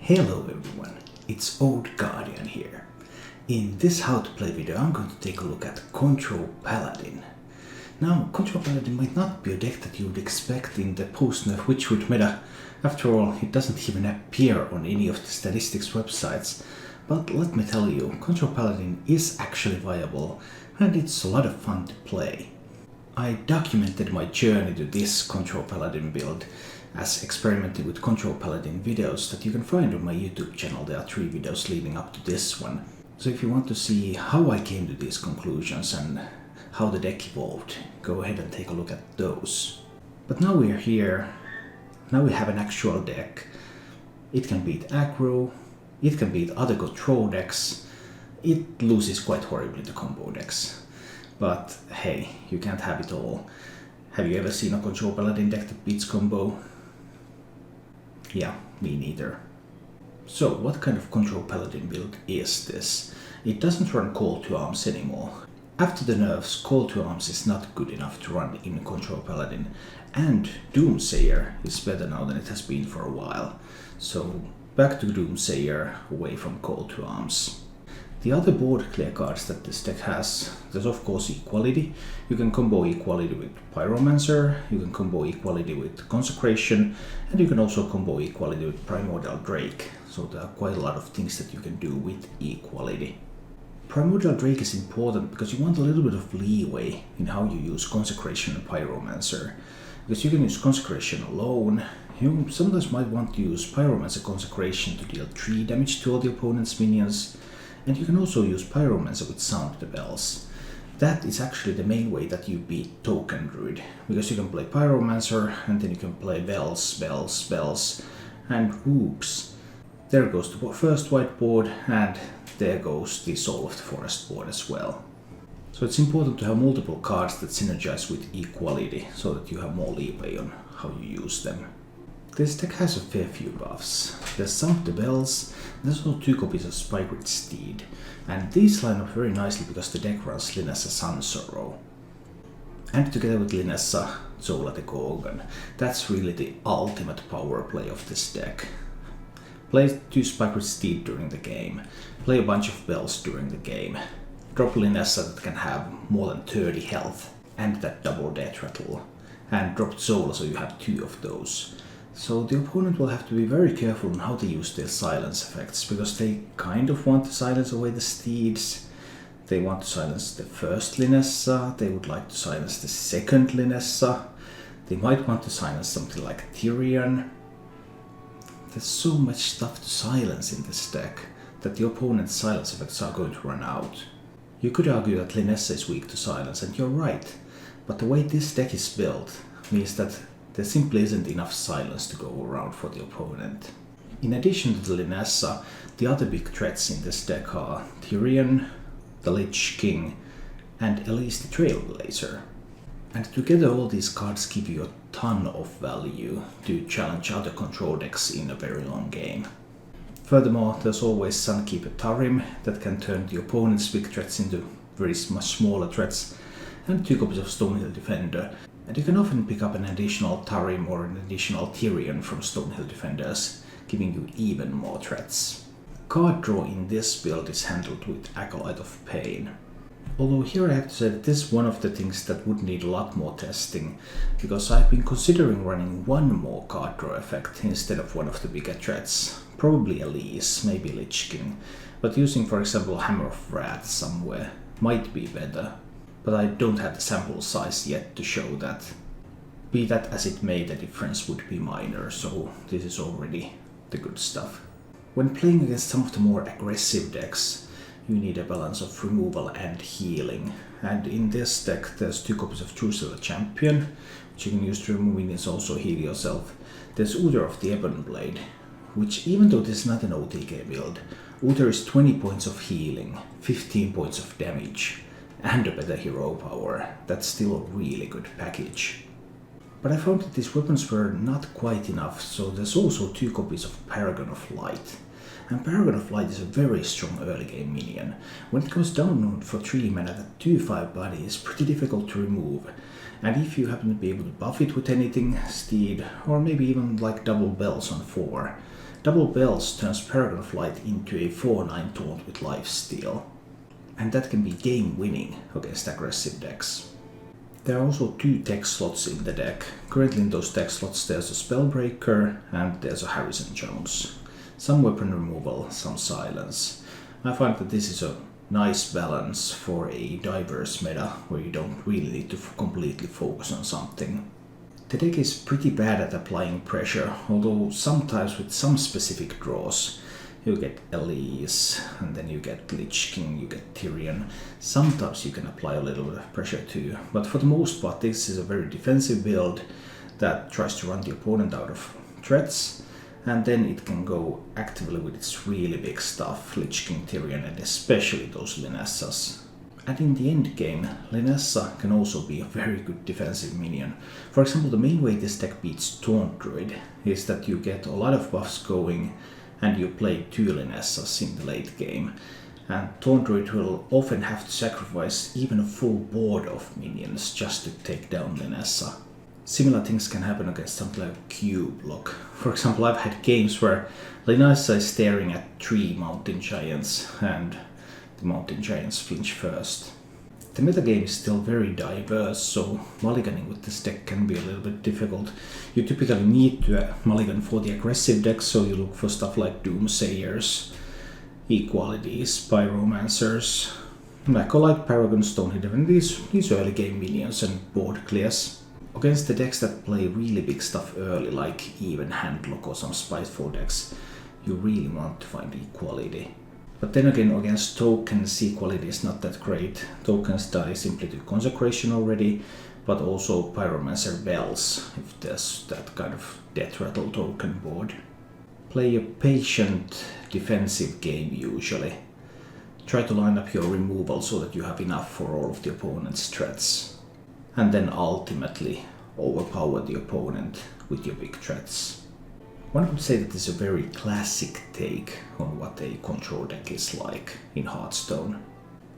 Hello everyone, it's Old Guardian here. In this how to play video I'm going to take a look at Control Paladin. Now, Control Paladin might not be a deck that you would expect in the post-nerf Witchwood meta. After all, it doesn't even appear on any of the statistics websites. But let me tell you, Control Paladin is actually viable and it's a lot of fun to play. I documented my journey to this Control Paladin build as experimenting with Control Paladin videos that you can find on my YouTube channel. There are 3 videos leading up to this one. So if you want to see how I came to these conclusions and how the deck evolved, go ahead and take a look at those. But now we're here, now we have an actual deck. It can beat aggro, it can beat other control decks, it loses quite horribly to combo decks. But hey, you can't have it all. Have you ever seen a Control Paladin deck that beats combo? Yeah, me neither. So what kind of Control Paladin build is this? It doesn't run Call to Arms anymore. After the nerfs, Call to Arms is not good enough to run in Control Paladin, and Doomsayer is better now than it has been for a while. So back to Doomsayer, away from Call to Arms. The other board clear cards that this deck has, there's of course Equality. You can combo Equality with Pyromancer, you can combo Equality with Consecration, and you can also combo Equality with Primordial Drake. So there are quite a lot of things that you can do with Equality. Primordial Drake is important because you want a little bit of leeway in how you use Consecration and Pyromancer. Because you can use Consecration alone, you sometimes might want to use Pyromancer Consecration to deal 3 damage to all the opponent's minions. And you can also use Pyromancer with Sound the Bells. That is actually the main way that you beat Taunt Druid, because you can play Pyromancer and then you can play Bells, Bells, Bells, and whoops. There goes the first white board, and there goes the Soul of the Forest board as well. So it's important to have multiple cards that synergize with Equality, so that you have more leeway on how you use them. This deck has a fair few buffs. There's Sound the Bells, there's also 2 copies of Spygrid Steed, and these line up very nicely because the deck runs Linessa Sunsorrow. And together with Linessa, Zola the Gorgon. That's really the ultimate power play of this deck. Play 2 Spygrid Steed during the game, play a bunch of Bells during the game, drop Linessa that can have more than 30 health, and that double death rattle, and drop Zola so you have 2 of those. So the opponent will have to be very careful on how they use their silence effects, because they kind of want to silence away the steeds. They want to silence the first Linessa, they would like to silence the second Linessa, they might want to silence something like Tyrion. There's so much stuff to silence in this deck that the opponent's silence effects are going to run out. You could argue that Linessa is weak to silence, and you're right, but the way this deck is built means that there simply isn't enough silence to go around for the opponent. In addition to the Linessa, the other big threats in this deck are Tyrion, the Lich King, and Elise the Trailblazer. And together all these cards give you a ton of value to challenge other control decks in a very long game. Furthermore, there's always Sunkeeper Tarim that can turn the opponent's big threats into very much smaller threats, and 2 copies of Stonehill Defender. And you can often pick up an additional Tarim or an additional Tyrion from Stonehill Defenders, giving you even more threats. Card draw in this build is handled with Acolyte of Pain. Although here I have to say that this is one of the things that would need a lot more testing, because I've been considering running one more card draw effect instead of one of the bigger threats. Probably Elise, maybe Lich King, but using for example Hammer of Wrath somewhere might be better. But I don't have the sample size yet to show that. Be that as it may, the difference would be minor, so this is already the good stuff. When playing against some of the more aggressive decks, you need a balance of removal and healing. And in this deck there's 2 copies of Drusilla Champion, which you can use to remove minions, also heal yourself. There's Uther of the Ebon Blade, which even though this is not an OTK build, Uther is 20 points of healing, 15 points of damage, and a better hero power. That's still a really good package. But I found that these weapons were not quite enough, so there's also 2 copies of Paragon of Light. And Paragon of Light is a very strong early game minion. When it goes down for 3 mana, that 2/5 body is pretty difficult to remove. And if you happen to be able to buff it with anything, Steed, or maybe even like double Bells on 4, Double Bells turns Paragon Flight into a 4/9 taunt with lifesteal, and that can be game winning against aggressive decks. There are also 2 tech slots in the deck. Currently in those tech slots there's a Spellbreaker and there's a Harrison Jones. Some weapon removal, some silence. I find that this is a nice balance for a diverse meta where you don't really need to completely focus on something. The deck is pretty bad at applying pressure, although sometimes with some specific draws. You get Elise, and then you get Lich King, you get Tyrion. Sometimes you can apply a little bit of pressure too, but for the most part this is a very defensive build that tries to run the opponent out of threats, and then it can go actively with its really big stuff, Lich King, Tyrion, and especially those Linessas. And in the end game, Linessa can also be a very good defensive minion. For example, the main way this deck beats Taunt Druid is that you get a lot of buffs going and you play 2 Linessas in the late game. And Taunt Druid will often have to sacrifice even a full board of minions just to take down Linessa. Similar things can happen against something like Q-Block. For example, I've had games where Linessa is staring at 3 Mountain Giants and the Mountain Giants flinch first. The metagame is still very diverse, so mulliganing with this deck can be a little bit difficult. You typically need to mulligan for the aggressive decks, so you look for stuff like Doomsayers, Equalities, Pyromancers, Acolyte, Paragon, Stonehitter, and these early game minions and board clears. Against the decks that play really big stuff early, like even Handlock or some Spiteful decks, you really want to find Equality. But then again, against tokens, Equality is not that great. Tokens die simply to Consecration already, but also Pyromancer Bells, if there's that kind of Death Rattle token board. Play a patient, defensive game usually. Try to line up your removal so that you have enough for all of the opponent's threats. And then ultimately overpower the opponent with your big threats. One could say that this is a very classic take on what a control deck is like in Hearthstone.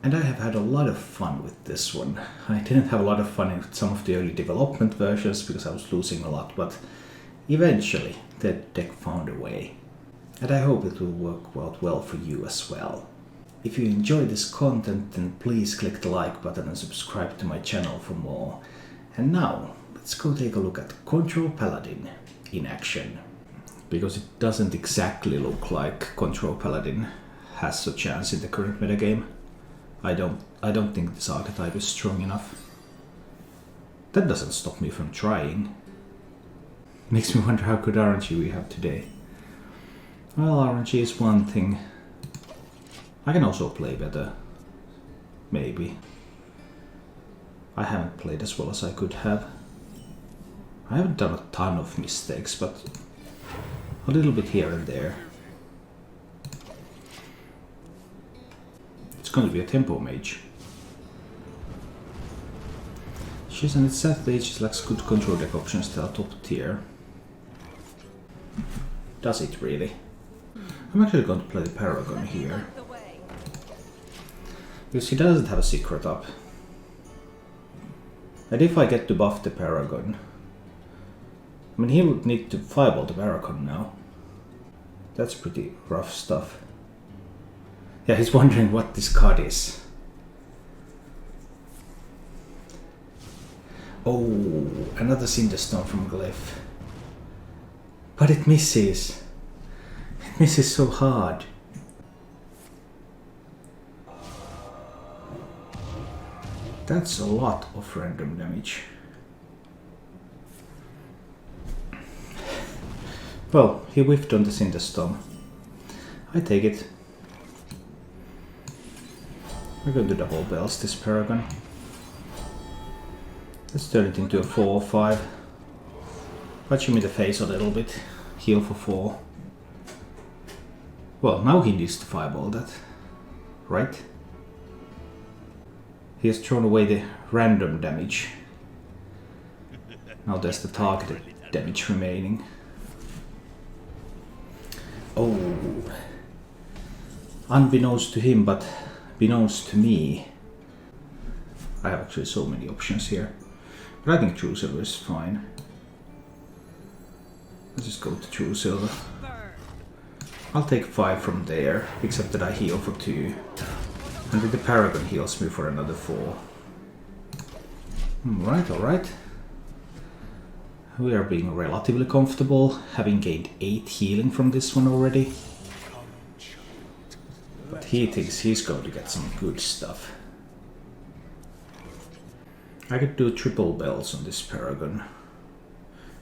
And I have had a lot of fun with this one. I didn't have a lot of fun in some of the early development versions because I was losing a lot, but eventually the deck found a way. And I hope it will work out well for you as well. If you enjoy this content, then please click the like button and subscribe to my channel for more. And now, let's go take a look at Control Paladin in action. Because it doesn't exactly look like Control Paladin has a chance in the current metagame. I don't think this archetype is strong enough. That doesn't stop me from trying. Makes me wonder how good RNG we have today. Well, RNG is one thing. I can also play better. Maybe. I haven't played as well as I could have. I haven't done a ton of mistakes, but a little bit here and there. It's going to be a Tempo Mage. She's an advantage, she lacks good control deck options that are top tier. Does it really? I'm actually going to play the Paragon here. Because he doesn't have a secret up. And if I get to buff the Paragon, I mean, he would need to fireball the Paragon now. That's pretty rough stuff. Yeah, he's wondering what this card is. Oh, another Cinderstone from Glyph. But it misses. It misses so hard. That's a lot of random damage. Well, he whiffed on the Cinderstorm. I take it. We're going to double bells this Paragon. Let's turn it into a 4 or 5. Punch him in the face a little bit. Heal for 4. Well, now he needs to fireball that. Right? He has thrown away the random damage. Now there's the targeted damage remaining. Oh. Unbeknownst to him, but beknownst to me. I have actually so many options here. But I think True Silver is fine. Let's just go to True Silver. I'll take 5 from there, except that I heal for 2. And then the Paragon heals me for another 4. Alright. We are being relatively comfortable, having gained 8 healing from this one already. But he thinks he's going to get some good stuff. I could do triple bells on this Paragon.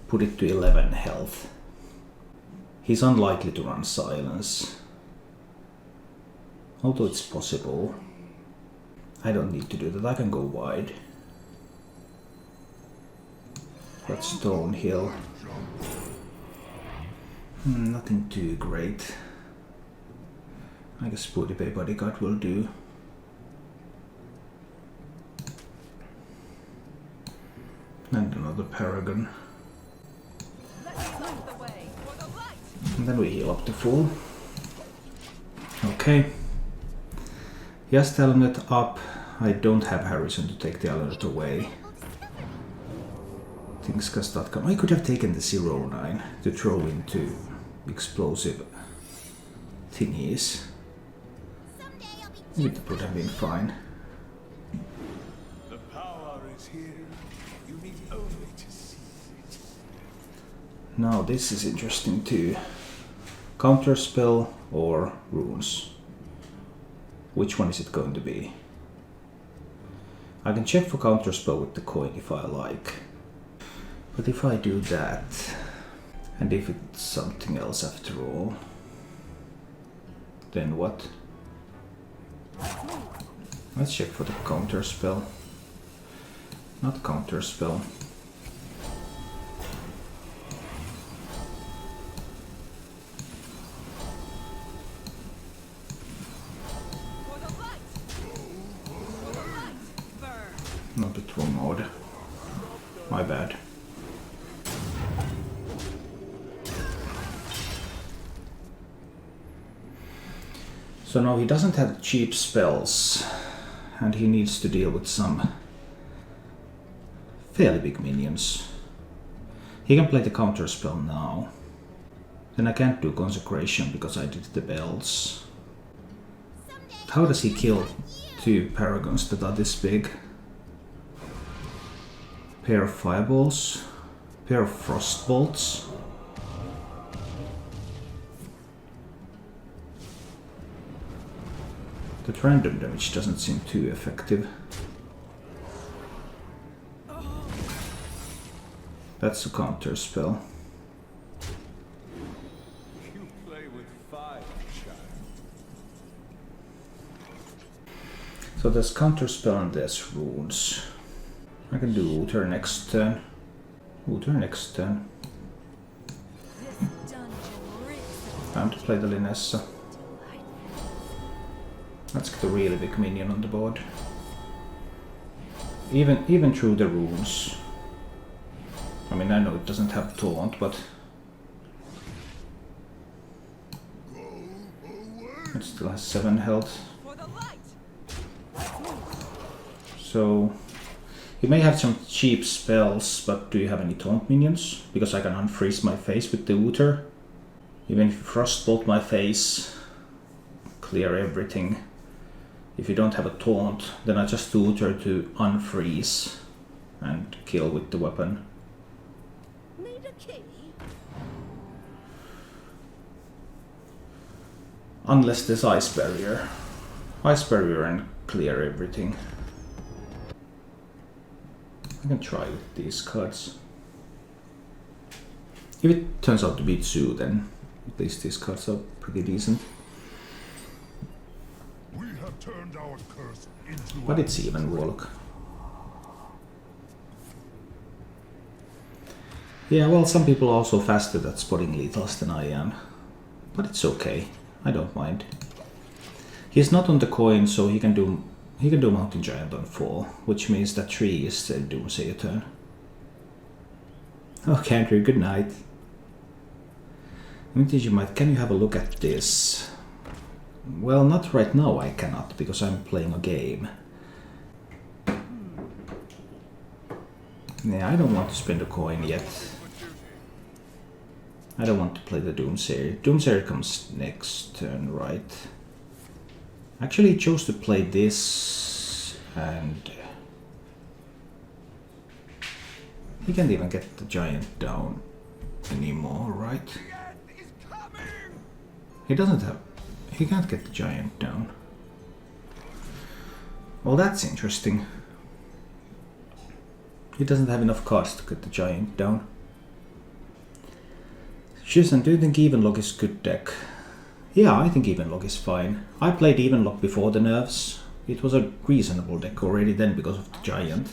Put it to 11 health. He's unlikely to run silence. Although it's possible. I don't need to do that, I can go wide. That's Stone Hill. Nothing too great. I guess Booty Bay Bodyguard will do. And another Paragon. And then we heal up to full. Okay. He has Telenet up. I don't have Harrison to take the Telenet away. Things can start coming. I could have taken the 09 to throw into explosive thingies. It would have been fine. The power is here. You need only to seize it. Now this is interesting too. Counter spell or runes? Which one is it going to be? I can check for counter spell with the coin if I like. But if I do that, and if it's something else after all, then what? Let's check for the counter spell. Not counter spell. Not the true mode. My bad. So now he doesn't have cheap spells, and he needs to deal with some fairly big minions. He can play the counter spell now. Then I can't do Consecration because I did the bells. How does he kill 2 Paragons that are this big? Pair of Fireballs, pair of Frostbolts. That random damage doesn't seem too effective. That's a counter spell. You play with fire, child. So there's counter spell and there's runes. I can do Uther next turn. Uther next turn. Time to play the Linessa. Let's get a really big minion on the board. Even through the runes. I mean, I know it doesn't have taunt, but it still has 7 health. So you may have some cheap spells, but do you have any taunt minions? Because I can unfreeze my face with the Uther. Even if you frostbolt my face, clear everything. If you don't have a taunt, then I just do Uther to unfreeze and kill with the weapon. Need a key? Unless there's Ice Barrier. Ice Barrier and clear everything. I can try with these cards. If it turns out to be Tzu, then at least these cards are pretty decent. We have turned our curse into But it's even Warlock. Yeah, well, some people are also faster at spotting lethals than I am. But it's okay. I don't mind. He's not on the coin, so he can do Mountain Giant on 4, which means that 3 is the Doomsayer turn. Okay, Andrew, good night. Can you have a look at this? Well, not right now I cannot, because I'm playing a game. Yeah, I don't want to spend a coin yet. I don't want to play the Doomsayer. Doomsayer comes next turn, right? Actually, he chose to play this, and he can't even get the giant down anymore, right? He doesn't have... He can't get the giant down. Well, that's interesting. He doesn't have enough cards to get the giant down. Shizen, do you think Evenlock is good deck? Yeah, I think Evenlock is fine. I played Evenlock before the nerfs. It was a reasonable deck already then because of the giant.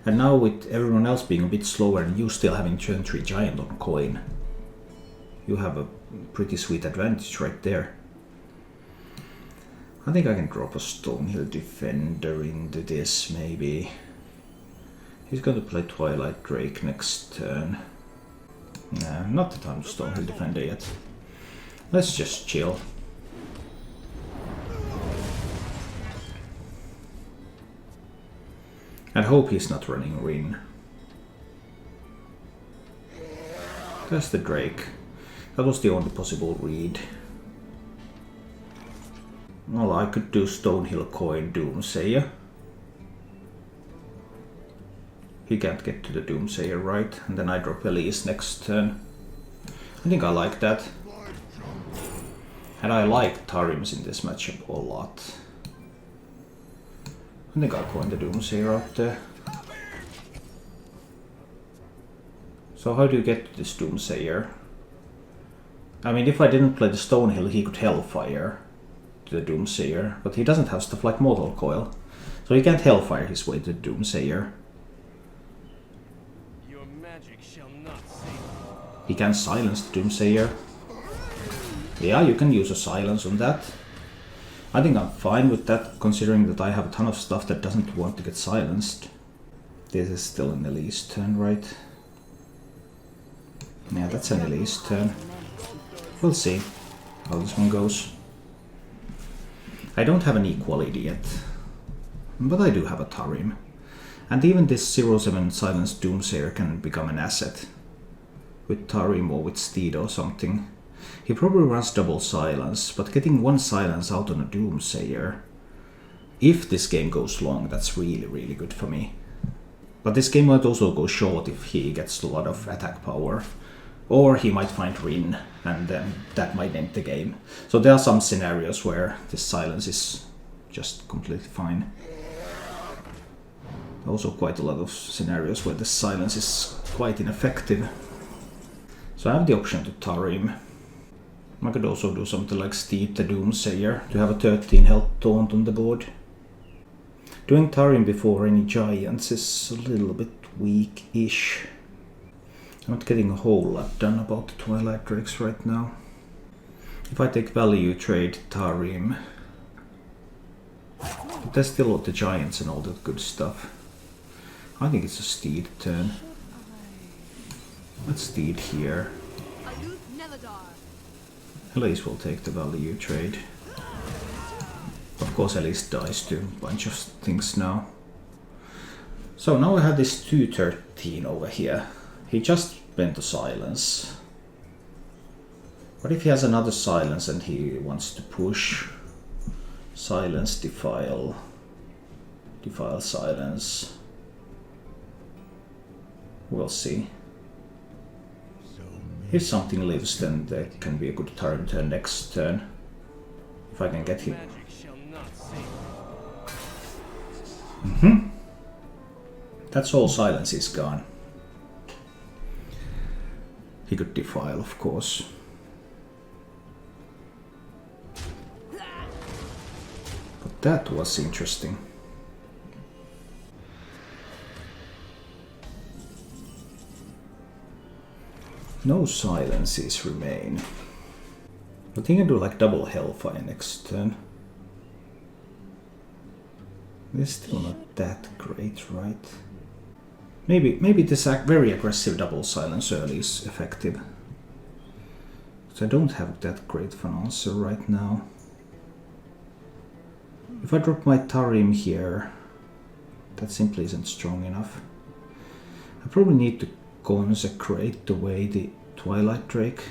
And now with everyone else being a bit slower and you still having turn 3 giant on coin, you have a pretty sweet advantage right there. I think I can drop a Stonehill Defender into this, maybe. He's going to play Twilight Drake next turn. Nah, not the time to Stonehill Defender yet. Let's just chill. And hope he's not running Rin. That's the Drake. That was the only possible read. Well, I could do Stonehill Coin Doomsayer. He can't get to the Doomsayer, right? And then I drop Elise next turn. I think I like that. And I like Tarims in this matchup a lot. I think I'll coin the Doomsayer out there. So how do you get to this Doomsayer? I mean, if I didn't play the Stonehill, he could Hellfire to the Doomsayer, but he doesn't have stuff like Mortal Coil, so he can't Hellfire his way to the Doomsayer. Your magic shall not save. He can silence the Doomsayer. Yeah, you can use a silence on that. I think I'm fine with that, considering that I have a ton of stuff that doesn't want to get silenced. This is still an Elise turn, right? Yeah, that's an Elise turn. We'll see how this one goes. I don't have an equality yet, but I do have a Tarim. And even this 0-7 silenced Doomsayer can become an asset. With Tarim or with Steed or something. He probably runs double silence, but getting one silence out on a Doomsayer, if this game goes long, that's really good for me. But this game might also go short if he gets a lot of attack power. Or he might find Rin, and then that might end the game. So there are some scenarios where this silence is just completely fine. Also quite a lot of scenarios where the silence is quite ineffective. So I have the option to Tarim. I could also do something like Steep the Doomsayer to have a 13 health taunt on the board. Doing Tarim before any giants is a little bit weak-ish. I'm not getting a whole lot done about the Twilight Drakes right now. If I take value trade Tarim, but there's still all the giants and all that good stuff. I think it's a Steed turn. Let's Steed here. Elise will take the value trade. Of course Elise dies to a bunch of things now. So now I have this 213 over here. He just went to silence. What if he has another silence and he wants to push? Silence, defile. Defile, silence. We'll see. If something lives, then there can be a good turn next turn. If I can get him. That's all silence is gone. He could defile, of course. But that was interesting. No silences remain. But he can do like double Hellfire next turn. It's still not that great, right? Maybe this very aggressive double silence early is effective. So I don't have that great of an answer right now. If I drop my Tarim here, that simply isn't strong enough. I probably need to consecrate away the Twilight Drake.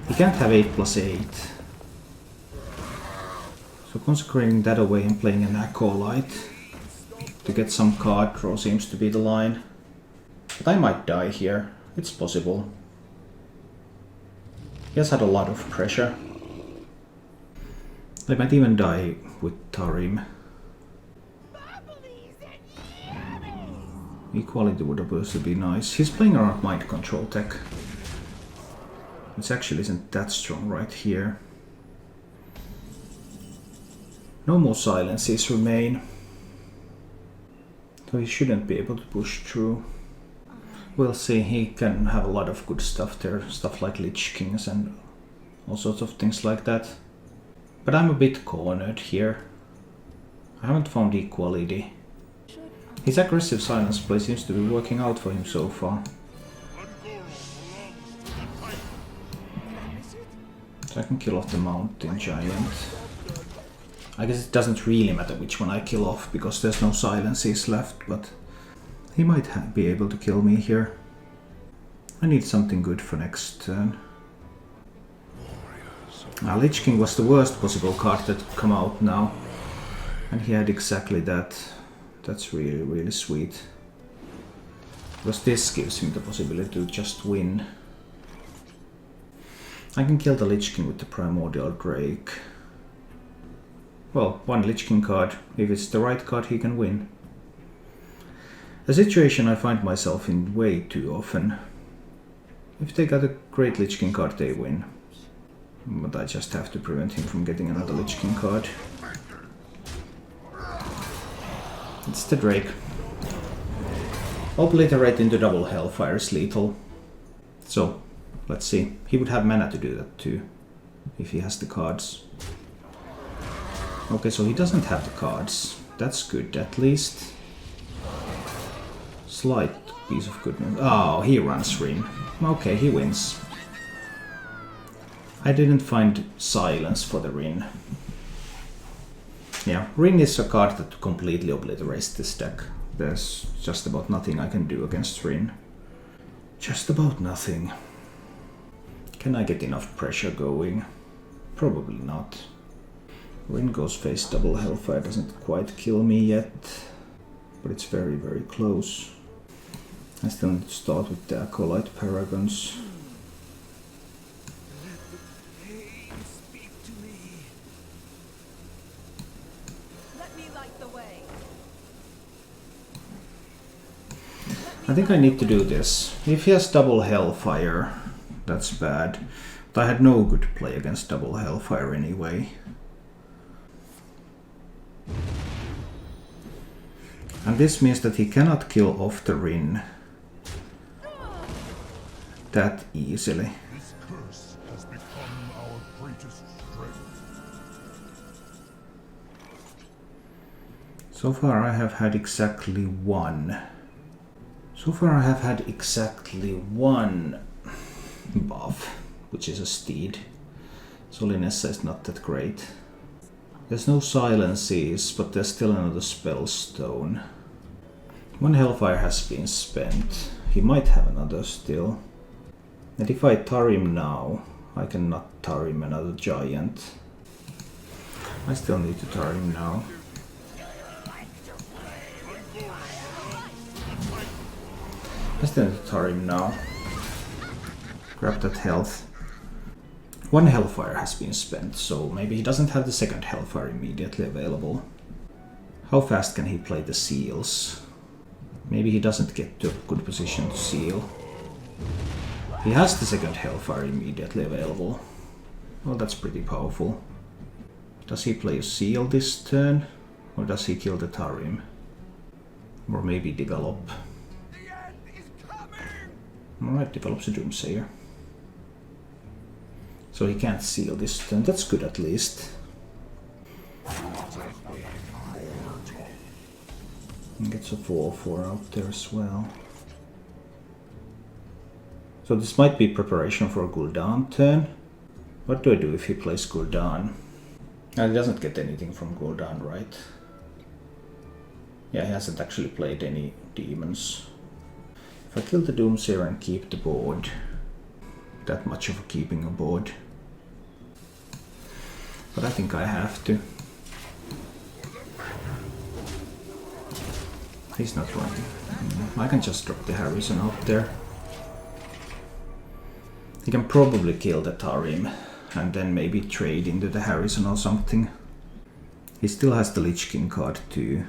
He can't have 8+8. So consecrating that away and playing an Acolyte to get some card draw seems to be the line. But I might die here. It's possible. He has had a lot of pressure. I might even die with Tarim. Equality would obviously be nice. He's playing around mind control tech, which actually isn't that strong right here. No more silences remain, so he shouldn't be able to push through. We'll see, he can have a lot of good stuff there, stuff like Lich Kings and all sorts of things like that. But I'm a bit cornered here. I haven't found equality. His aggressive silence play seems to be working out for him so far. So I can kill off the Mountain Giant. I guess it doesn't really matter which one I kill off, because there's no silences left, but he might be able to kill me here. I need something good for next turn. Lich King was the worst possible card that could come out now, and he had exactly that. That's really, really sweet. Because this gives him the possibility to just win. I can kill the Lich King with the Primordial Drake. Well, one Lich King card. If it's the right card, he can win. A situation I find myself in way too often. If they got a great Lich King card, they win. But I just have to prevent him from getting another Lich King card. It's the Drake. Obliterate into double Hellfire is lethal. So, let's see. He would have mana to do that too, if he has the cards. Okay, so he doesn't have the cards. That's good, at least. Slight piece of goodness. Oh, he runs Rin. Okay, he wins. I didn't find silence for the Rin. Yeah, Rin is a card that completely obliterates this deck. There's just about nothing I can do against Rin. Just about nothing. Can I get enough pressure going? Probably not. Rin goes face double Hellfire, doesn't quite kill me yet, but it's very, very close. I still need to start with the Acolyte Paragons. I think I need to do this. If he has double Hellfire, that's bad. But I had no good play against double Hellfire anyway. And this means that he cannot kill off the Rin that easily. This curse has become our greatest strength. So far I have had exactly one. So far I have had exactly one buff, which is a steed. Solinessa is not that great. There's no silences, but there's still another spell stone. One Hellfire has been spent. He might have another still. And if I Tarim now, I cannot Tarim another giant. I still need to Tarim now. I still need to Tarim now. Grab that health. One Hellfire has been spent, so maybe he doesn't have the second Hellfire immediately available. How fast can he play the seals? Maybe he doesn't get to a good position to seal. He has the second Hellfire immediately available. Well, that's pretty powerful. Does he play a seal this turn? Or does he kill the Tarim? Or maybe develop? Alright, develops a Doomsayer. So he can't seal this turn. That's good at least. And gets a 4/4 out there as well. So this might be preparation for a Gul'dan turn. What do I do if he plays Gul'dan? And he doesn't get anything from Gul'dan, right? Yeah, he hasn't actually played any demons. If I kill the Doomsayer and keep the board, that much of a keeping a board. But I think I have to. He's not running. I can just drop the Harrison out there. He can probably kill the Tarim and then maybe trade into the Harrison or something. He still has the Lich King card too.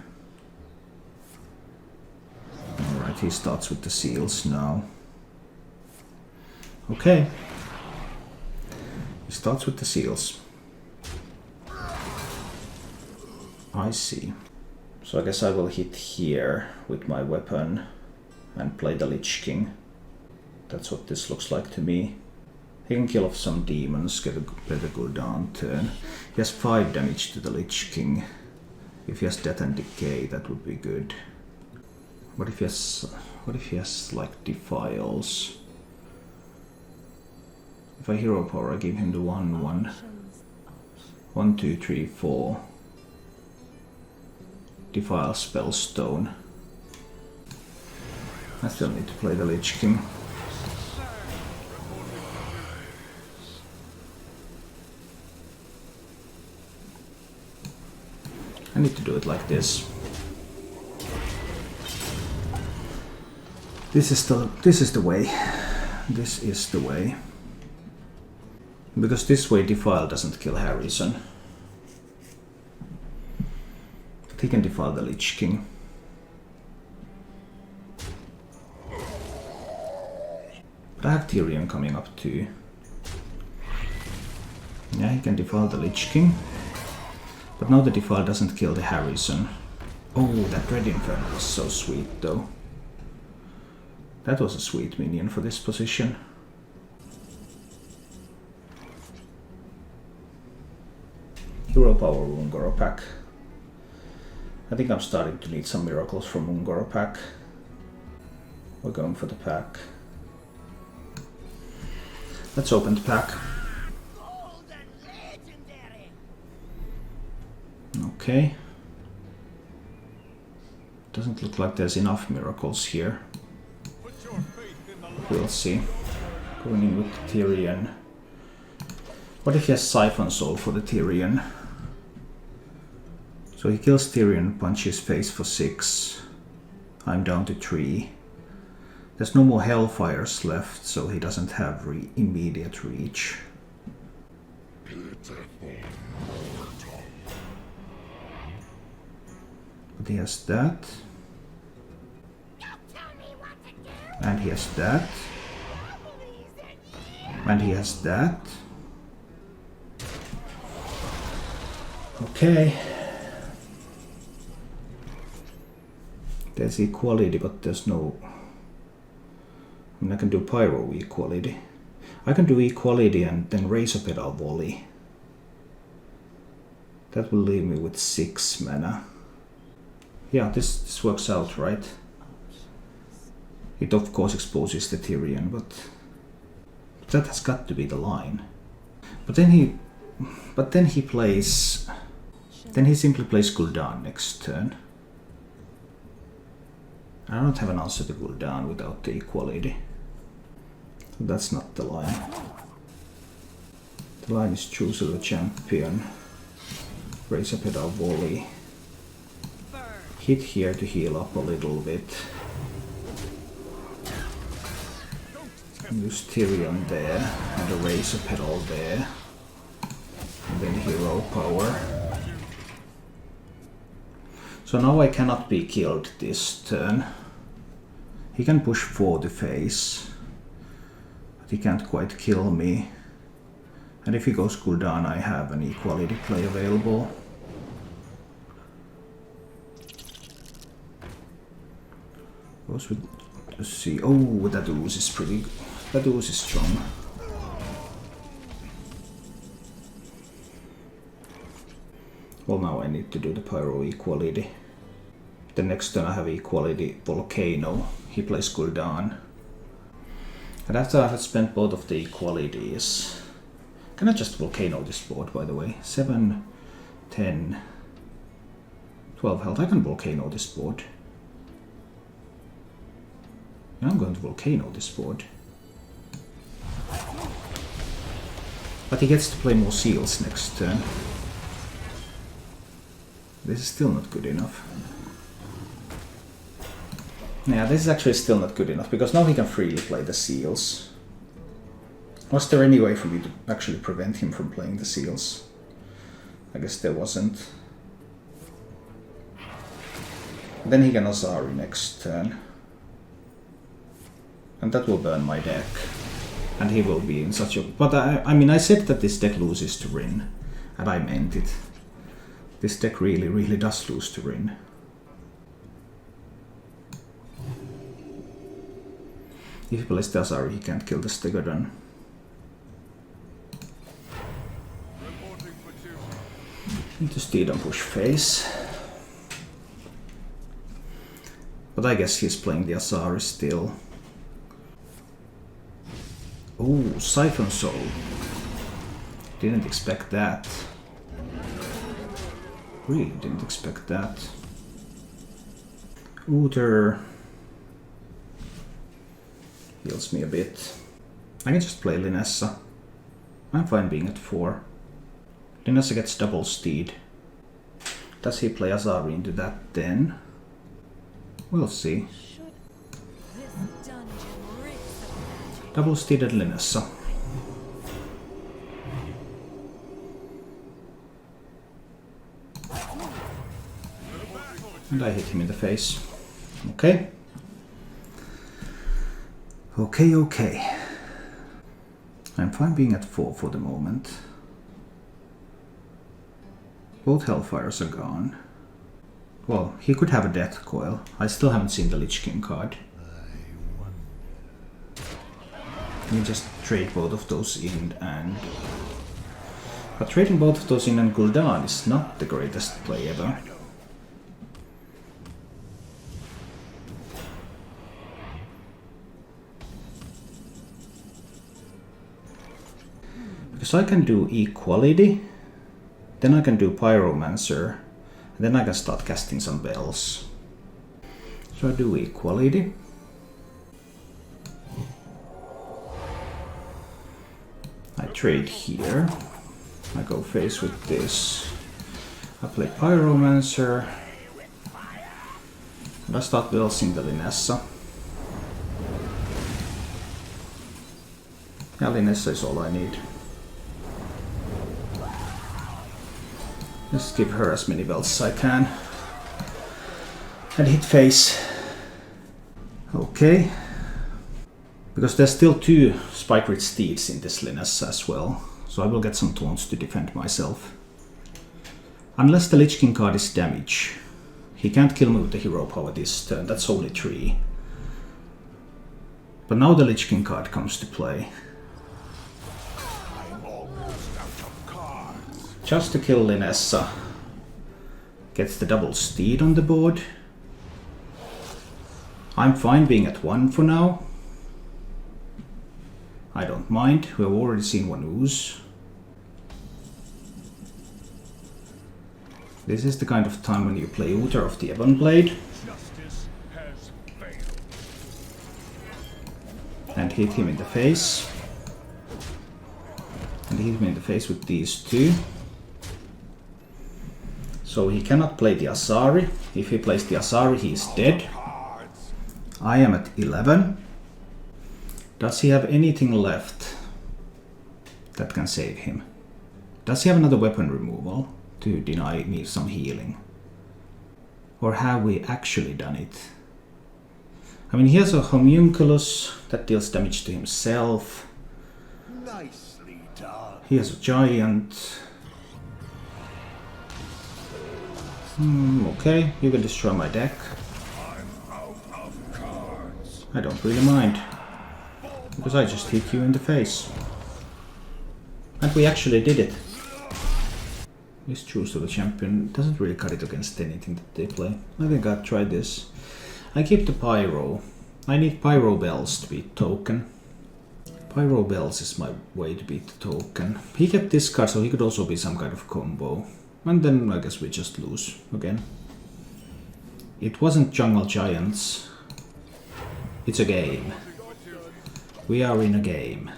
Alright, he starts with the seals now. Okay. He starts with the seals. I see. So I guess I will hit here with my weapon and play the Lich King. That's what this looks like to me. He can kill off some demons, get a better cooldown turn. He has 5 damage to the Lich King. If he has Death and Decay, that would be good. What if he has like Defiles? If I hero power, I give him the 1/1. 1, 2, 3, 4. Defile Spellstone. I still need to play the Lich King. I need to do it like this. This is the way. This is the way. Because this way Defile doesn't kill Harrison. But he can defile the Lich King. But I have Tyrion coming up too. Yeah, he can defile the Lich King. But now the Defile doesn't kill the Harrison. Oh, that Red Inferno was so sweet though. That was a sweet minion for this position. Hero Power Ungoro pack. I think I'm starting to need some miracles from Ungoro pack. We're going for the pack. Let's open the pack. Okay. Doesn't look like there's enough miracles here. We'll see. Going in with Tyrion. What if he has Siphon Soul for the Tyrion? So he kills Tyrion, punches face for 6. I'm down to 3. There's no more Hellfires left, so he doesn't have immediate reach. But he has that. And he has that. And he has that. Okay. There's equality, but there's no... I mean, I can do Pyro equality. I can do equality and then Razor Pedal Volley. That will leave me with 6 mana. Yeah, this works out, right? It of course exposes the Tyrion, but that has got to be the line. But then he plays... Then he simply plays Gul'dan next turn. I don't have an answer to Gul'dan without the equality. That's not the line. The line is choose the champion. Razor Pedal Volley. Hit here to heal up a little bit. Use Tyrion there, and a Razor Pedal there. And then Hero Power. So now I cannot be killed this turn. He can push 4 to face, but he can't quite kill me. And if he goes Gul'dan, I have an equality play available. Goes with, let's see. Oh, that ooze is pretty good. That ooze is strong. Well, now I need to do the Pyro equality. The next turn I have equality Volcano. He plays Gul'dan. And after I have spent both of the equalities... Can I just Volcano this board, by the way? 7, 10, 12 health. I can Volcano this board. I'm going to Volcano this board. But he gets to play more seals next turn. This is still not good enough. Yeah, this is actually still not good enough, because now he can freely play the seals. Was there any way for me to actually prevent him from playing the seals? I guess there wasn't. Then he can Azari next turn. And that will burn my deck. And he will be in such a... But I mean, I said that this deck loses to Rin. And I meant it. This deck really, really does lose to Rin. If he plays the Azari, he can't kill the Stegodon. Into Steedon push face. But I guess he's playing the Azari still. Oh, Siphon Soul. Didn't expect that. Really didn't expect that. Uther heals me a bit. I can just play Linessa. I'm fine being at 4. Linessa gets double steed. Does he play Azari into that then? We'll see. Double steeded Linessa. And I hit him in the face. Okay. Okay. I'm fine being at 4 for the moment. Both Hellfires are gone. Well, he could have a Death Coil. I still haven't seen the Lich King card. Let me just trade both of those in and... But trading both of those in and Gul'dan is not the greatest play ever. Because I can do Equality, then I can do Pyromancer, and then I can start casting some bells. So I do Equality. I trade here. I go face with this. I play Pyromancer. And I start belsing the Linessa. Yeah, Linessa is all I need. Just give her as many belts as I can. And hit face. Okay. Because there's still 2 Spike-Ridge Steeds in this Linessa as well. So I will get some taunts to defend myself. Unless the Lich King card is damage. He can't kill me with the hero power this turn, that's only 3. But now the Lich King card comes to play. Just to kill Linessa. Gets the double steed on the board. I'm fine being at 1 for now. I don't mind, we have already seen 1 ooze. This is the kind of time when you play Uther of the Ebon Blade. And hit him in the face. And hit him in the face with these 2. So he cannot play the Azari. If he plays the Azari, he is dead. I am at 11. Does he have anything left that can save him? Does he have another weapon removal to deny me some healing? Or have we actually done it? I mean, he has a Homunculus that deals damage to himself. Nicely done. He has a Giant. Okay, you can destroy my deck. I'm out of cards. I don't really mind. Because I just hit you in the face. And we actually did it. This choose of the champion doesn't really cut it against anything that they play. I think I'll try this. I keep the Pyro. I need Pyro Bells to beat Token. Pyro Bells is my way to beat the Token. He kept this card, so he could also be some kind of combo. And then I guess we just lose again. It wasn't Jungle Giants. It's a game. We are in a game.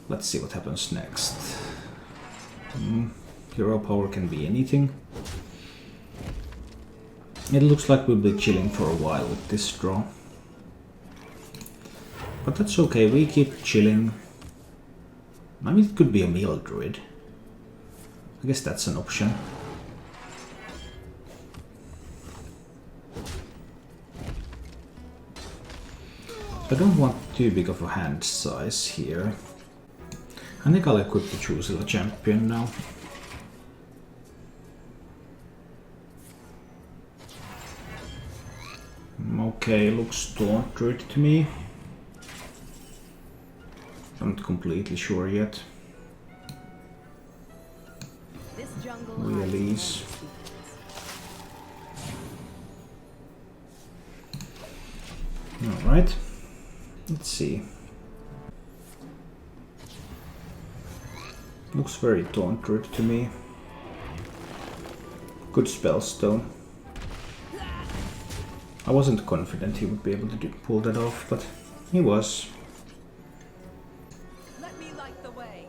Let's see what happens next. Hero power can be anything. It looks like we'll be chilling for a while with this draw. But that's okay, we keep chilling. I mean, it could be a Mill Druid. I guess that's an option. I don't want too big of a hand size here. I think I'll equip the Choosilla champion now. Okay, looks Taunt Druid to me. I'm not completely sure yet. Release. Alright. Let's see. Looks very Taunt Druid to me. Good spellstone. I wasn't confident he would be able to pull that off, but he was. Let me light the way.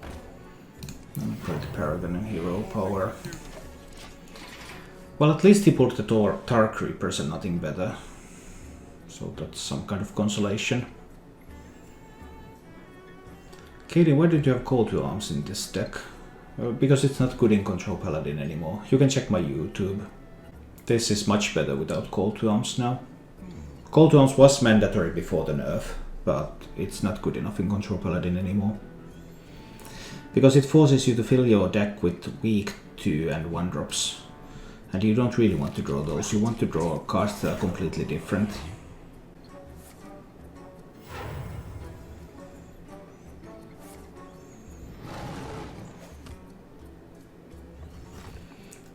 I'll play the Paragon and Hero Power. Well, at least he pulled the Tark Reapers and nothing better. So that's some kind of consolation. Katie, why did you have Call to Arms in this deck? Because it's not good in Control Paladin anymore. You can check my YouTube. This is much better without Call to Arms now. Call to Arms was mandatory before the nerf, but it's not good enough in Control Paladin anymore. Because it forces you to fill your deck with weak 2 and 1 drops. And you don't really want to draw those, you want to draw cards that are completely different.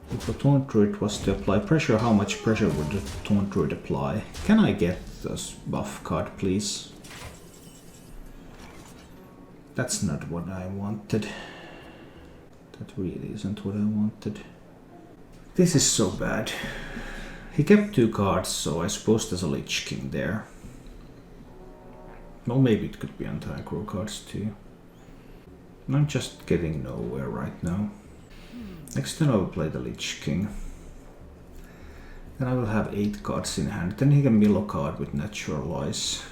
If a Taunt Druid was to apply pressure, how much pressure would the Taunt Druid apply? Can I get this buff card, please? That's not what I wanted. That really isn't what I wanted. This is so bad. He kept 2 cards, so I suppose there's a Lich King there. Well, maybe it could be anti-aggro cards too. I'm just getting nowhere right now. Next turn I will play the Lich King. Then I will have 8 cards in hand. Then he can mill a card with Naturalize.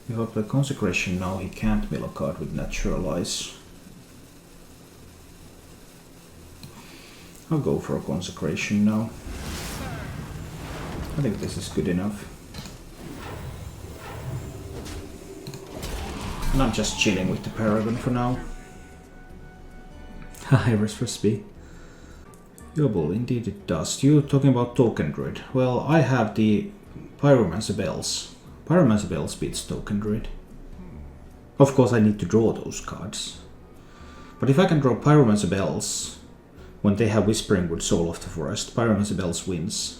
If I play Consecration now, he can't mill a card with Naturalize. I'll go for a Consecration now. I think this is good enough. And I'm just chilling with the Paragon for now. Iris for speed. Yobble, indeed it does. You're talking about Token Druid. Well, I have the Pyromancer Bells. Pyromancer Bells beats Token Druid. Of course I need to draw those cards. But if I can draw Pyromancer Bells when they have Whispering Wood, Soul of the Forest, Pyromancer Bells wins.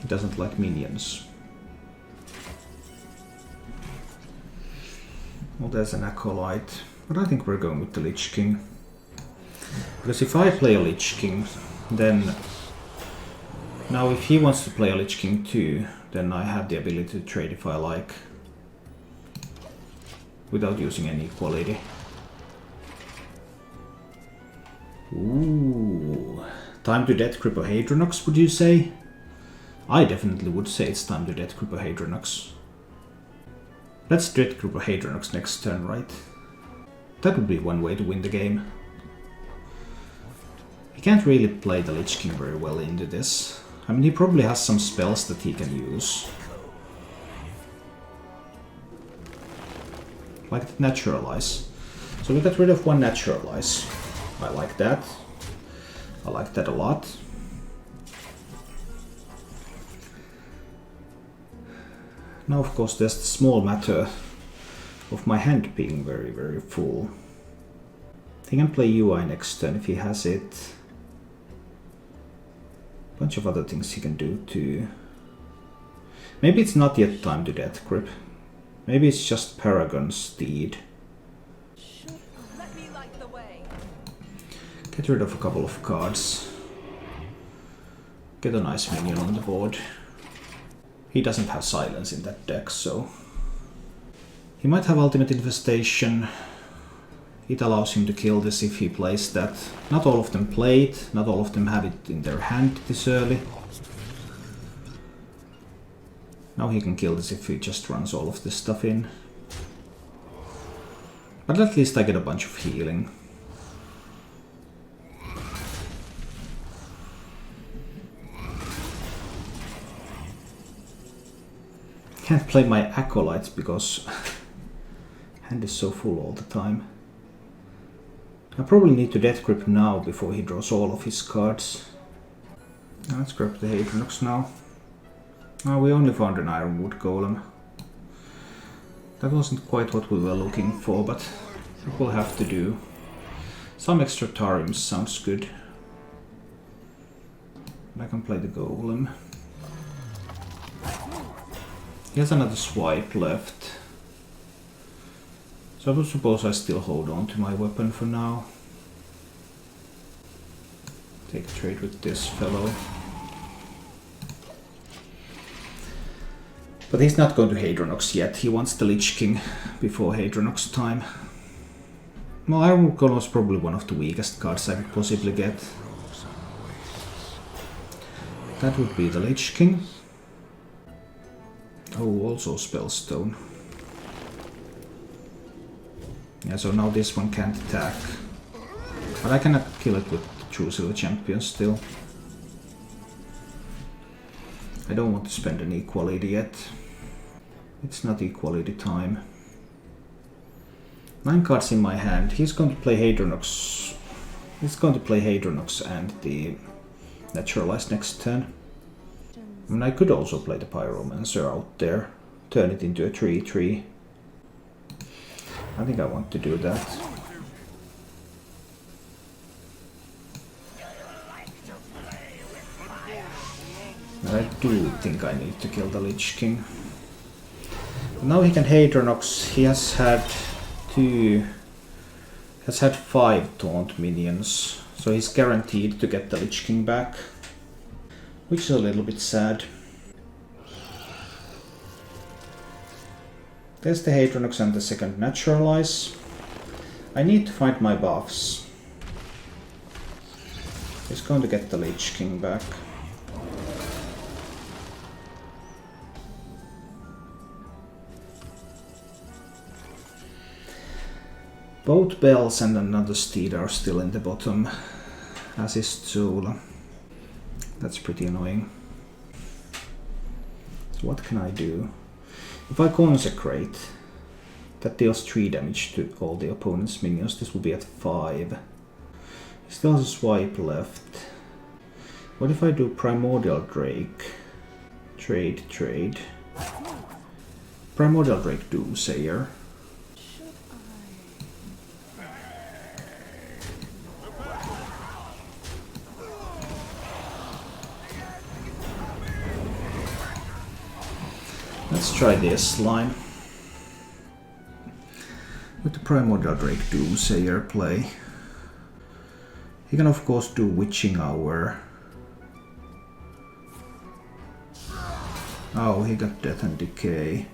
He doesn't like minions. Well, there's an Acolyte, but I think we're going with the Lich King. Because if I play a Lich King, then... Now if he wants to play a Lich King too, then I have the ability to trade if I like. Without using any quality. Ooh. Time to death Cripohadronox, would you say? I definitely would say it's time to death Cripohadronox. Let's dread Cripohadronox next turn, right? That would be one way to win the game. He can't really play the Lich King very well into this. I mean, he probably has some spells that he can use. Like the Naturalize. So we got rid of 1 Naturalize. I like that. I like that a lot. Now, of course, there's the small matter of my hand being very, very full. He can play UI next turn if he has it. Bunch of other things he can do too. Maybe it's not yet time to Death Grip. Maybe it's just Paragon Steed. Let me light the way. Get rid of a couple of cards. Get a nice minion on the board. He doesn't have silence in that deck, so... He might have Ultimate Infestation. It allows him to kill this if he plays that. Not all of them play it, not all of them have it in their hand this early. Now he can kill this if he just runs all of this stuff in. But at least I get a bunch of healing. Can't play my Acolytes because hand is so full all the time. I probably need to Death Grip now before he draws all of his cards. Let's grab the Hadronox now. Oh, we only found an Ironwood Golem. That wasn't quite what we were looking for, but it will have to do. Some extra Tarims sounds good. I can play the Golem. He has another swipe left. So I suppose I still hold on to my weapon for now. Take a trade with this fellow. But he's not going to Hadronox yet. He wants the Lich King before Hadronox time. Well, Iron Golem is probably one of the weakest cards I could possibly get. That would be the Lich King. Oh, also Spellstone. Yeah, so now this one can't attack. But I cannot kill it with True Silver Champion still. I don't want to spend an equality yet. It's not equality time. 9 cards in my hand. He's going to play Hadronox. He's going to play Hadronox and the Naturalize next turn. I mean, I could also play the Pyromancer out there. Turn it into a 3/3. I think I want to do that. But I do think I need to kill the Lich King. Now he can Hadronox. He has had 5 Taunt minions, so he's guaranteed to get the Lich King back, which is a little bit sad. There's the Hadronox and the second Naturalize. I need to find my buffs. He's going to get the Lich King back. Both Bells and another Steed are still in the bottom, as is Zula. That's pretty annoying. So what can I do? If I Consecrate, that deals 3 damage to all the opponent's minions. This will be at 5. He still has a swipe left. What if I do Primordial Drake? Trade. Primordial Drake Doomsayer. Let's try this line. With the Primordial Drake Doomsayer play. He can of course do Witching Hour. Oh, he got Death and Decay.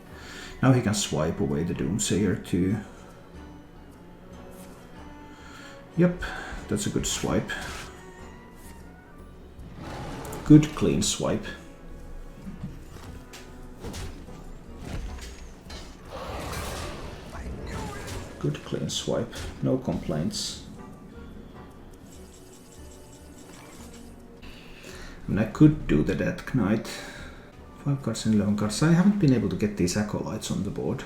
Now he can swipe away the Doomsayer too. Yep, that's a good swipe. Good clean swipe. Good clean swipe, no complaints. And I could do the Death Knight. 5 cards and 11 cards. I haven't been able to get these Acolytes on the board.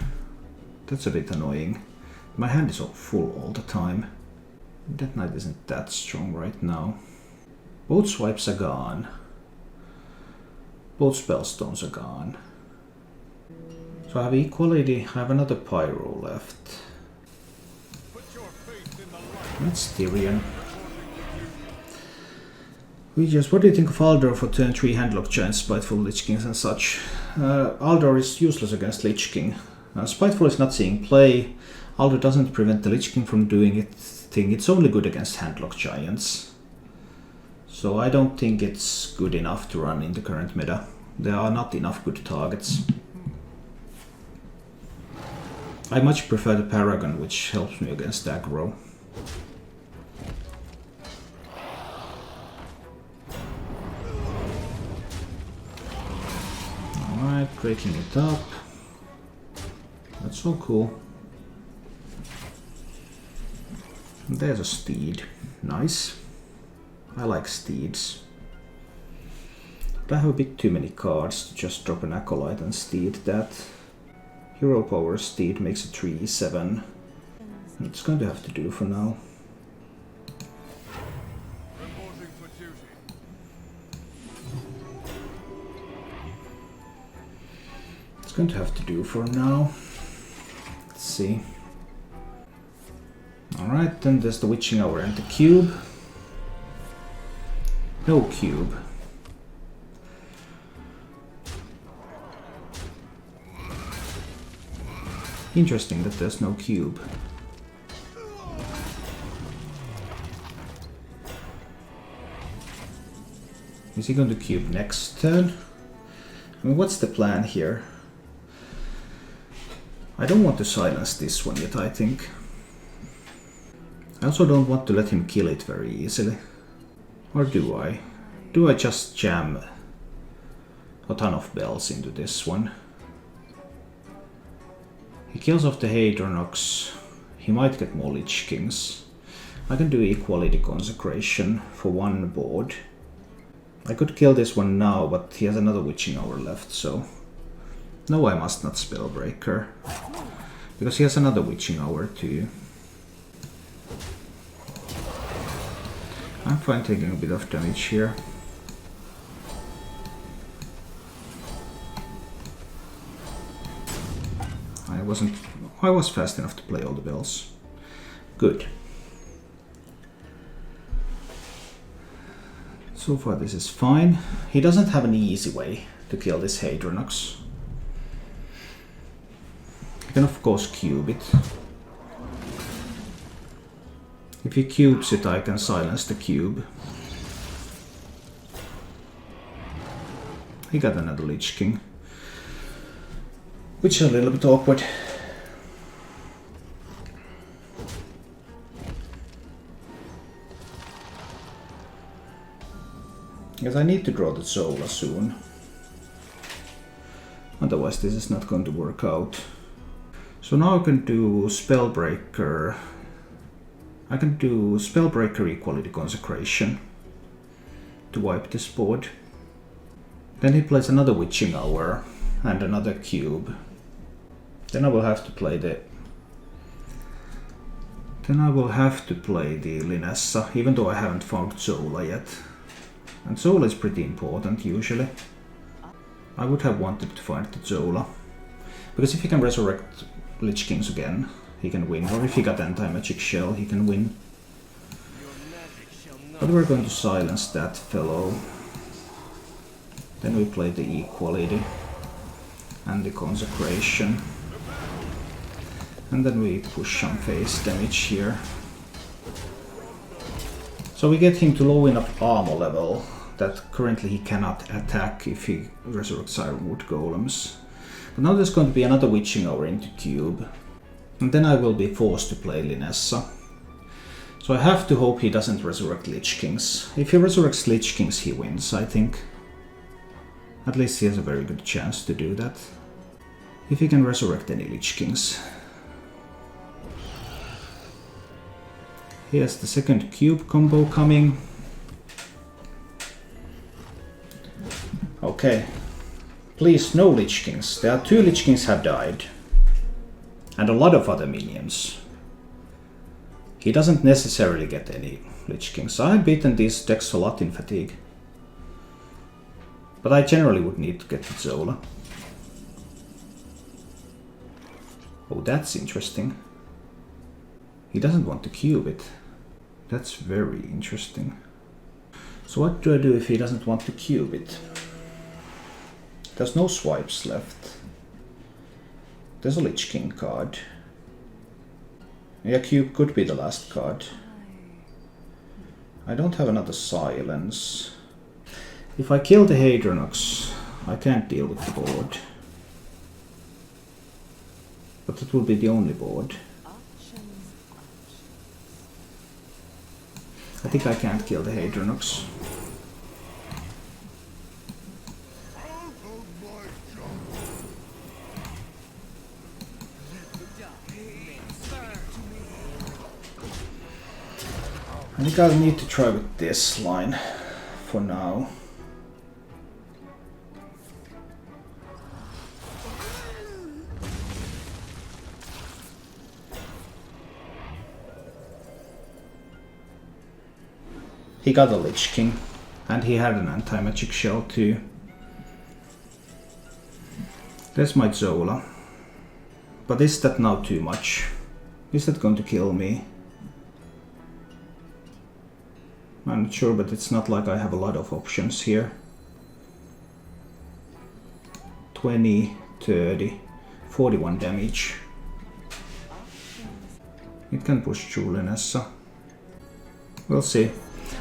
That's a bit annoying. My hand is all full all the time. Death Knight isn't that strong right now. Both swipes are gone. Both Spellstones are gone. So I have Equality, I have another Pyro left. That's Tyrion. What do you think of Aldor for turn 3 Handlock Giants, Spiteful Lich Kings and such? Aldor is useless against Lich King. Spiteful is not seeing play. Aldor doesn't prevent the Lich King from doing its thing. It's only good against Handlock Giants. So I don't think it's good enough to run in the current meta. There are not enough good targets. I much prefer the Paragon, which helps me against aggro. Alright, breaking it up. That's so cool. There's a steed. Nice. I like steeds. But I have a bit too many cards to just drop an Acolyte and steed that. Hero Power steed makes a 3/7. It's going to have to do for now. It's going to have to do for now. Let's see. Alright, then there's the Witching Hour and the cube. No cube. Interesting that there's no cube. Is he going to cube next turn? I mean, what's the plan here? I don't want to silence this one yet, I think. I also don't want to let him kill it very easily. Or do I? Do I just jam a ton of bells into this one? He kills off the Hadronox. He might get more Lich Kings. I can do Equality Consecration for one board. I could kill this one now, but he has another Witching Hour left, so... No, I must not Spellbreaker. Because he has another Witching Hour too. I'm fine taking a bit of damage here. I was fast enough to play all the bells. Good. So far this is fine. He doesn't have an easy way to kill this Hadronox. He can of course cube it. If he cubes it, I can silence the cube. He got another Lich King. Which is a little bit awkward. Because I need to draw the Zola soon. Otherwise this is not going to work out. So now I can do Spellbreaker. I can do Spellbreaker Equality Consecration to wipe this board. Then he plays another Witching Hour and another cube. Then I will have to play the... Linessa, even though I haven't found Zola yet. And Zola is pretty important usually. I would have wanted to find the Zola. Because if he can resurrect Lich Kings again, he can win. Or if he got Anti-Magic Shell, he can win. But we're going to silence that fellow. Then we play the Equality and the Consecration. And then we push some face damage here. So we get him to low enough armor level that currently he cannot attack if he resurrects Ironwood Golems. But now there's going to be another Witching Hour into cube. And then I will be forced to play Linessa. So I have to hope he doesn't resurrect Lich Kings. If he resurrects Lich Kings, he wins, I think. At least he has a very good chance to do that. If he can resurrect any Lich Kings. He has the second cube combo coming. Okay. Please, no Lich Kings. There are 2 Lich Kings have died. And a lot of other minions. He doesn't necessarily get any Lich Kings. I've beaten these decks a lot in Fatigue. But I generally would need to get the Zola. Oh, that's interesting. He doesn't want to cube it. That's very interesting. So what do I do if he doesn't want to cube it? There's no swipes left. There's a Lich King card. Yeah, Cube could be the last card. I don't have another Silence. If I kill the Hadronox, I can't deal with the board. But it will be the only board. I think I can't kill the Hadronox. I think I'll need to try with this line for now. He got a Lich King, and he had an anti-magic shell too. There's my Zola. But is that now too much? Is that going to kill me? I'm not sure, but it's not like I have a lot of options here. 20, 30, 41 damage. It can push through Linessa. We'll see.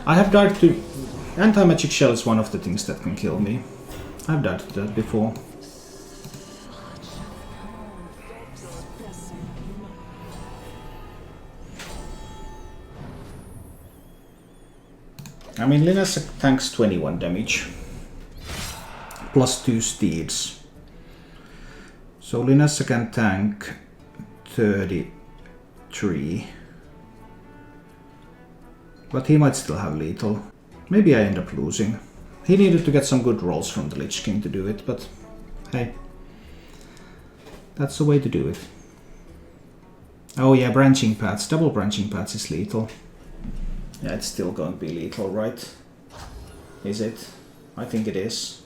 I have died to... Anti-magic shell is one of the things that can kill me. I've died to that before. I mean, Linessa tanks 21 damage. Plus 2 steeds. So Linessa can tank 33. But he might still have lethal. Maybe I end up losing. He needed to get some good rolls from the Lich King to do it, but hey. That's the way to do it. Oh yeah, branching paths. Double branching paths is lethal. Yeah, it's still going to be lethal, right? Is it? I think it is.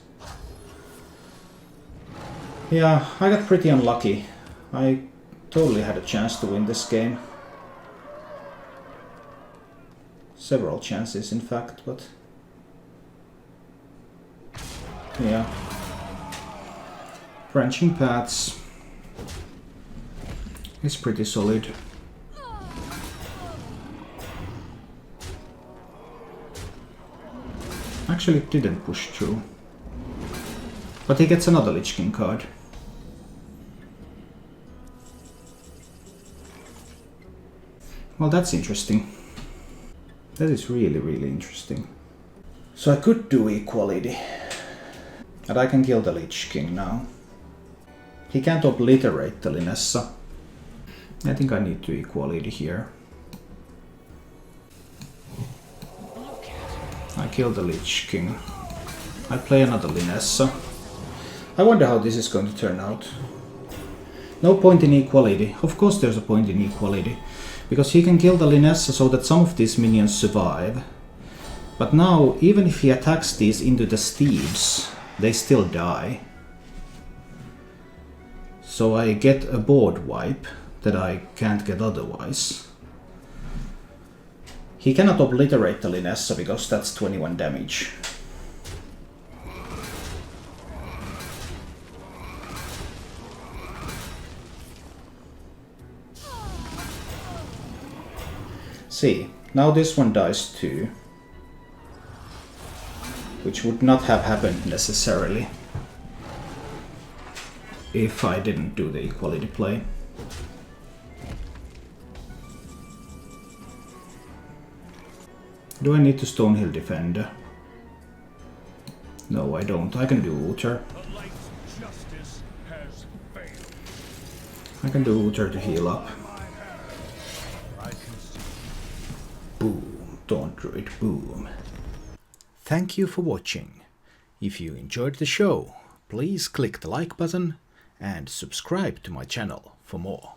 Yeah, I got pretty unlucky. I totally had a chance to win this game. Several chances, in fact, but... yeah. Branching paths is pretty solid. Actually, it didn't push through. But he gets another Lich King card. Well, that's interesting. That is really, really interesting. So I could do equality. And I can kill the Lich King now. He can't obliterate the Linessa. I think I need to equality here. I kill the Lich King. I play another Linessa. I wonder how this is going to turn out. No point in equality. Of course there's a point in equality. Because he can kill the Linessa so that some of these minions survive. But now, even if he attacks these into the steeds, they still die. So I get a board wipe that I can't get otherwise. He cannot obliterate the Linessa because that's 21 damage. See, now this one dies too. Which would not have happened necessarily if I didn't do the equality play. Do I need to Stonehill Defender? No, I don't. I can do Uther. I can do Uther to heal up. Boom. Taunt Druid, boom. Thank you for watching. If you enjoyed the show, please click the like button and subscribe to my channel for more.